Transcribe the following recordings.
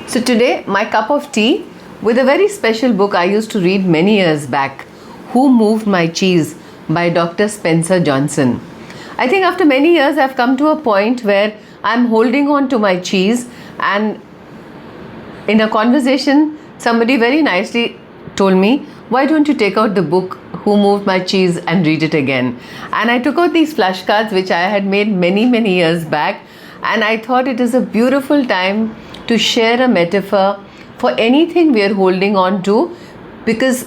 So today, my cup of tea with a very special book I used to read many years back, Who Moved My Cheese by Dr. Spencer Johnson. I think after many years, I've come to a point where I'm holding on to my cheese, and in a conversation, somebody very nicely told me, why don't you take out the book Who Moved My Cheese and read it again? And I took out these flashcards which I had made many years back, and I thought it is a beautiful time to share a metaphor for anything we are holding on to, because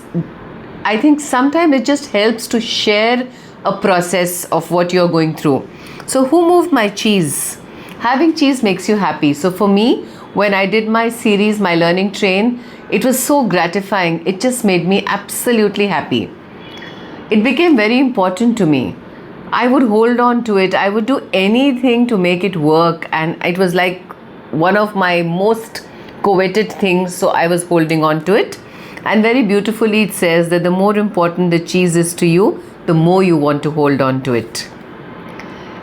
I think sometimes it just helps to share a process of what you're going through. So who moved my cheese? Having cheese makes you happy. So for me, when I did my series, my learning train, it was so gratifying. It just made me absolutely happy. It became very important to me. I would hold on to it. I would do anything to make it work. And it was like one of my most coveted things. So I was holding on to it. And very beautifully it says that the more important the cheese is to you, the more you want to hold on to it.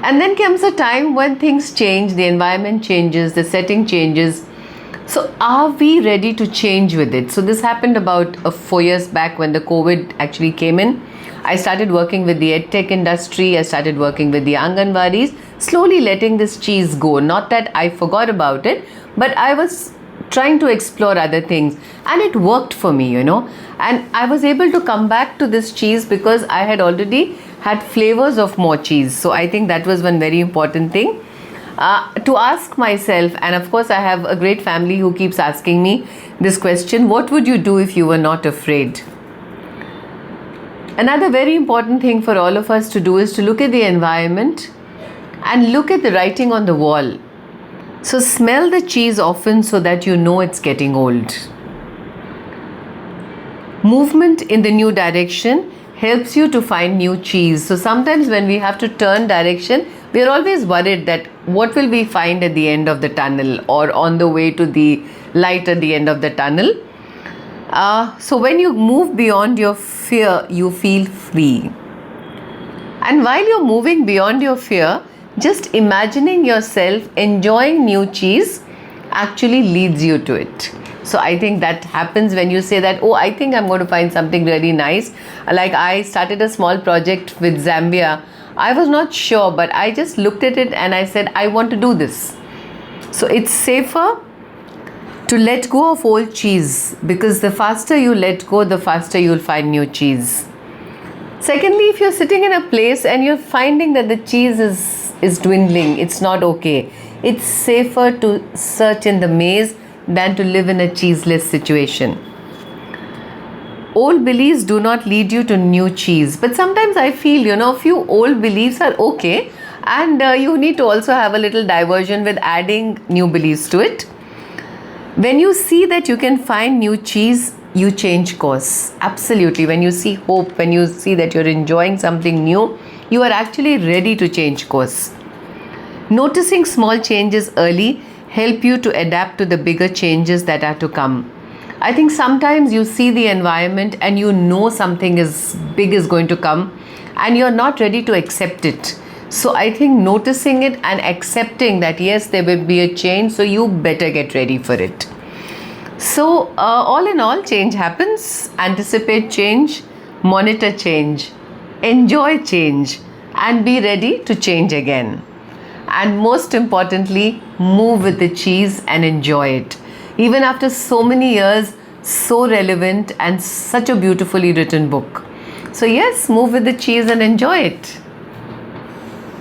And then comes a time when things change, the environment changes, the setting changes. So are we ready to change with it? So this happened about 4 years back when the COVID actually came in. I started working with the EdTech industry. I started working with the Anganwadis, slowly letting this cheese go. Not that I forgot about it, but I was trying to explore other things, and it worked for me, and I was able to come back to this cheese because I had already had flavors of more cheese. So I think that was one very important thing to ask myself. And of course I have a great family who keeps asking me this question: what would you do if you were not afraid? Another very important thing for all of us to do is to look at the environment and look at the writing on the wall. So smell the cheese often so that you know it's getting old. Movement in the new direction helps you to find new cheese. So sometimes when we have to turn direction, we are always worried that what will we find at the end of the tunnel or on the way to the light at the end of the tunnel. So when you move beyond your fear, you feel free. And while you're moving beyond your fear, just imagining yourself enjoying new cheese actually leads you to it. So I think that happens when you say that, oh, I think I'm going to find something really nice. Like I started a small project with Zambia. I was not sure, but I just looked at it and I said, I want to do this. So it's safer to let go of old cheese, because the faster you let go, the faster you'll find new cheese. Secondly, if you're sitting in a place and you're finding that the cheese is dwindling, it's not okay, it's safer to search in the maze than to live in a cheeseless situation. Old beliefs do not lead you to new cheese, but sometimes I feel, few old beliefs are okay, and you need to also have a little diversion with adding new beliefs to it. When you see that you can find new cheese, you change course. Absolutely. When you see hope, when you see that you're enjoying something new, you are actually ready to change course. Noticing small changes early help you to adapt to the bigger changes that are to come. I think sometimes you see the environment and you know something is big is going to come and you're not ready to accept it. So I think noticing it and accepting that yes, there will be a change, so you better get ready for it. So all in all, change happens. Anticipate change, monitor change, enjoy change, and be ready to change again. And most importantly, move with the cheese and enjoy it. Even after so many years, so relevant and such a beautifully written book. So yes, move with the cheese and enjoy it.